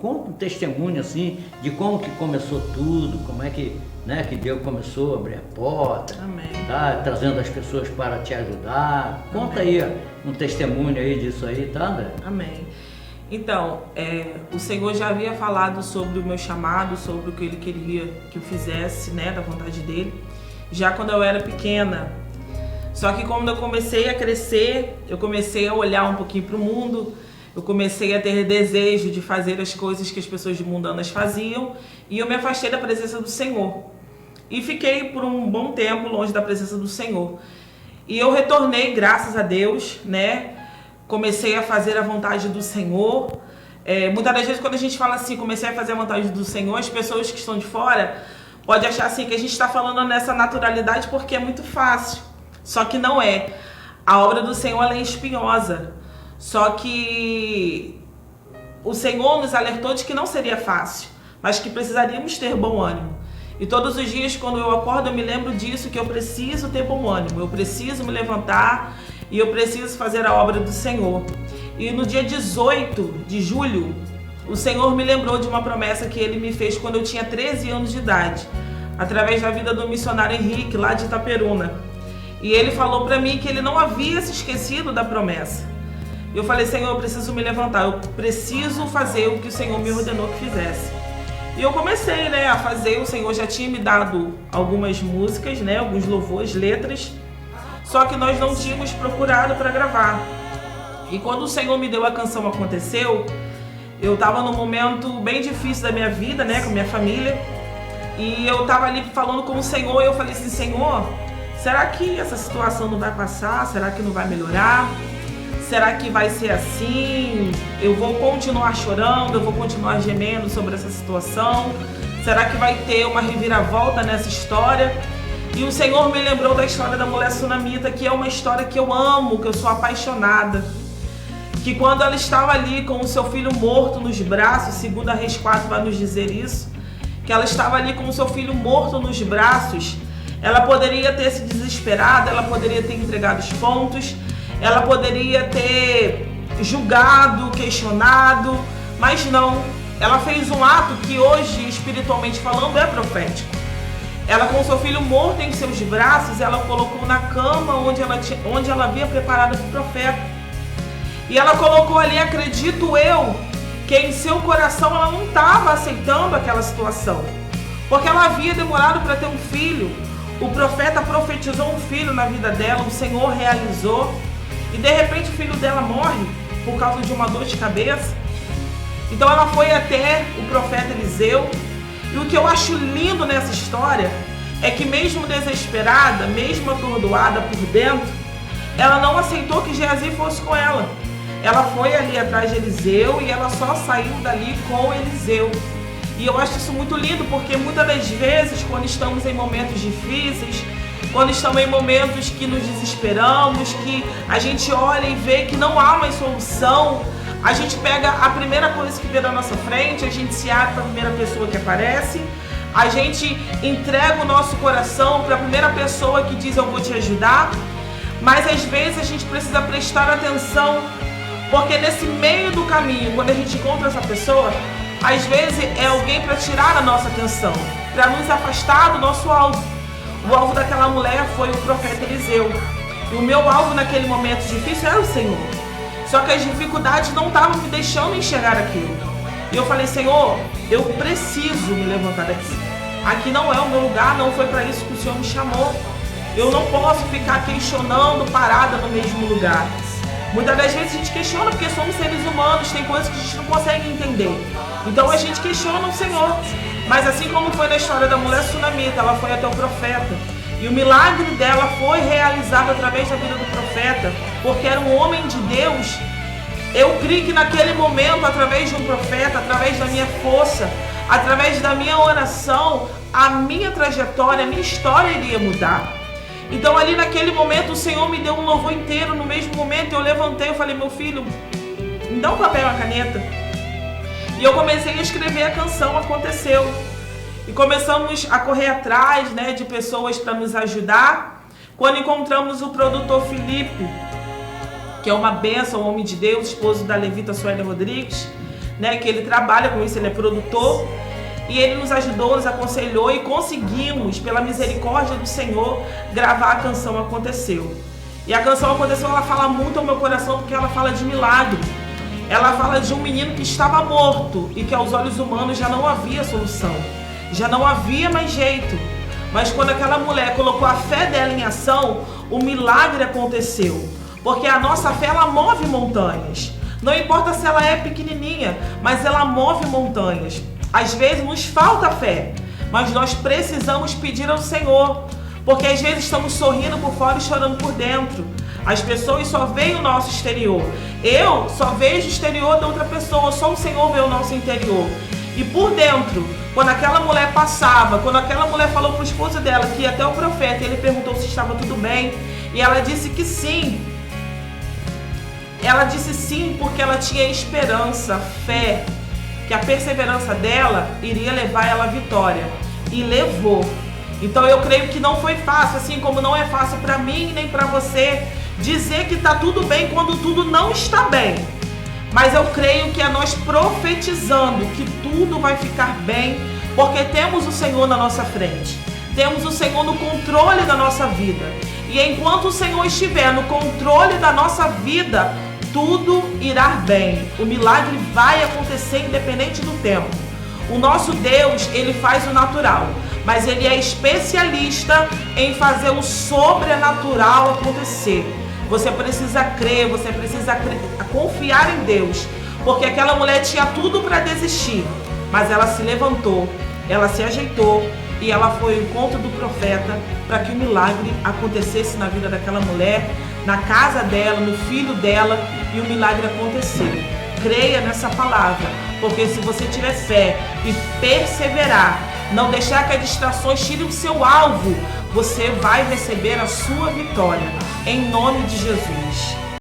conta um testemunho assim de como que começou tudo, como é que, né, que Deus começou a abrir a porta, Amém. tá, trazendo as pessoas para te ajudar. Conta Amém. aí um testemunho aí disso aí, tá, André? Amém. Então, o Senhor já havia falado sobre o meu chamado, sobre o que Ele queria que eu fizesse, né, da vontade dEle, já quando eu era pequena. Só que quando eu comecei a crescer, eu comecei a olhar um pouquinho para o mundo, eu comecei a ter desejo de fazer as coisas que as pessoas mundanas faziam, e eu me afastei da presença do Senhor. E fiquei por um bom tempo longe da presença do Senhor. E eu retornei, graças a Deus, né? Comecei a fazer a vontade do Senhor. Muitas das vezes quando a gente fala assim, comecei a fazer a vontade do Senhor, as pessoas que estão de fora podem achar assim que a gente está falando nessa naturalidade porque é muito fácil. Só que não é. A obra do Senhor ela é espinhosa. Só que o Senhor nos alertou de que não seria fácil, mas que precisaríamos ter bom ânimo. E todos os dias quando eu acordo eu me lembro disso, que eu preciso ter bom ânimo, eu preciso me levantar e eu preciso fazer a obra do Senhor. E no dia 18 de julho, o Senhor me lembrou de uma promessa que Ele me fez quando eu tinha 13 anos de idade, através da vida do missionário Henrique, lá de Itaperuna. E ele falou para mim que ele não havia se esquecido da promessa. Eu falei, Senhor, eu preciso me levantar, eu preciso fazer o que o Senhor me ordenou que fizesse. E eu comecei, né, a fazer. O Senhor já tinha me dado algumas músicas, né, alguns louvores, letras, só que nós não tínhamos procurado para gravar. E quando o Senhor me deu a canção Aconteceu, eu estava num momento bem difícil da minha vida, né, com a minha família, e eu estava ali falando com o Senhor, e eu falei assim, Senhor, será que essa situação não vai passar? Será que não vai melhorar? Será que vai ser assim? Eu vou continuar chorando? Eu vou continuar gemendo sobre essa situação? Será que vai ter uma reviravolta nessa história? E o Senhor me lembrou da história da mulher sunamita, que é uma história que eu amo, que eu sou apaixonada. Que quando ela estava ali com o seu filho morto nos braços, segundo a Reis 4 vai nos dizer isso, que ela estava ali com o seu filho morto nos braços, ela poderia ter se desesperado, ela poderia ter entregado os pontos, ela poderia ter julgado, questionado, mas não. Ela fez um ato que hoje, espiritualmente falando, é profético. Ela, com seu filho morto em seus braços, ela o colocou na cama onde ela havia preparado para o profeta. E ela colocou ali, acredito eu, que em seu coração ela não estava aceitando aquela situação, porque ela havia demorado para ter um filho. O profeta profetizou um filho na vida dela, o Senhor realizou, e de repente o filho dela morre por causa de uma dor de cabeça. Então ela foi até o profeta Eliseu, e o que eu acho lindo nessa história é que mesmo desesperada, mesmo atordoada por dentro, ela não aceitou que Geazi fosse com ela. Ela foi ali atrás de Eliseu e ela só saiu dali com Eliseu. E eu acho isso muito lindo, porque muitas das vezes, quando estamos em momentos difíceis, quando estamos em momentos que nos desesperamos, que a gente olha e vê que não há mais solução, a gente pega a primeira coisa que vê na nossa frente, a gente se abre para a primeira pessoa que aparece, a gente entrega o nosso coração para a primeira pessoa que diz eu vou te ajudar, mas às vezes a gente precisa prestar atenção, porque nesse meio do caminho, quando a gente encontra essa pessoa, às vezes é alguém para tirar a nossa atenção, para nos afastar do nosso alvo. O alvo daquela mulher foi o profeta Eliseu. E o meu alvo naquele momento difícil era o Senhor. Só que as dificuldades não estavam me deixando enxergar aquilo. E eu falei, Senhor, eu preciso me levantar daqui. Aqui não é o meu lugar, não foi para isso que o Senhor me chamou. Eu não posso ficar questionando, parada no mesmo lugar. Muitas das vezes a gente questiona porque somos seres humanos, tem coisas que a gente não consegue entender. Então a gente questiona o Senhor. Mas assim como foi na história da mulher sunamita, ela foi até o profeta. E o milagre dela foi realizado através da vida do profeta, porque era um homem de Deus. Eu creio que naquele momento, através de um profeta, através da minha força, através da minha oração, a minha trajetória, a minha história iria mudar. Então ali naquele momento o Senhor me deu um louvor inteiro. No mesmo momento eu levantei, eu falei, meu filho, me dá um papel e uma caneta. E eu comecei a escrever a canção Aconteceu. E começamos a correr atrás, né, de pessoas para nos ajudar. Quando encontramos o produtor Felipe, que é uma bênção, um homem de Deus, esposo da levita Sueli Rodrigues, né, que ele trabalha com isso, ele é produtor. E ele nos ajudou, nos aconselhou e conseguimos, pela misericórdia do Senhor, gravar a canção Aconteceu. E a canção Aconteceu, ela fala muito ao meu coração porque ela fala de milagre. Ela fala de um menino que estava morto e que aos olhos humanos já não havia solução, já não havia mais jeito. Mas quando aquela mulher colocou a fé dela em ação, o milagre aconteceu. Porque a nossa fé, ela move montanhas. Não importa se ela é pequenininha, mas ela move montanhas. Às vezes nos falta fé, mas nós precisamos pedir ao Senhor, porque às vezes estamos sorrindo por fora e chorando por dentro. As pessoas só veem o nosso exterior. Eu só vejo o exterior da outra pessoa, só o Senhor vê o nosso interior. E por dentro, quando aquela mulher passava, quando aquela mulher falou para o esposo dela que ia até o profeta, ele perguntou se estava tudo bem, e ela disse que sim. Ela disse sim porque ela tinha esperança, fé, que a perseverança dela iria levar ela à vitória. E levou. Então eu creio que não foi fácil, assim como não é fácil para mim nem para você dizer que está tudo bem quando tudo não está bem. Mas eu creio que é nós profetizando que tudo vai ficar bem, porque temos o Senhor na nossa frente. Temos o Senhor no controle da nossa vida. E enquanto o Senhor estiver no controle da nossa vida, tudo irá bem. O milagre vai acontecer independente do tempo. O nosso Deus, ele faz o natural, mas ele é especialista em fazer o sobrenatural acontecer. Você precisa crer, você precisa confiar em Deus, porque aquela mulher tinha tudo para desistir, mas ela se levantou, ela se ajeitou e ela foi ao encontro do profeta para que o milagre acontecesse na vida daquela mulher, na casa dela, no filho dela, e o milagre aconteceu. Creia nessa palavra, porque se você tiver fé e perseverar, não deixar que as distrações tirem o seu alvo, você vai receber a sua vitória, em nome de Jesus.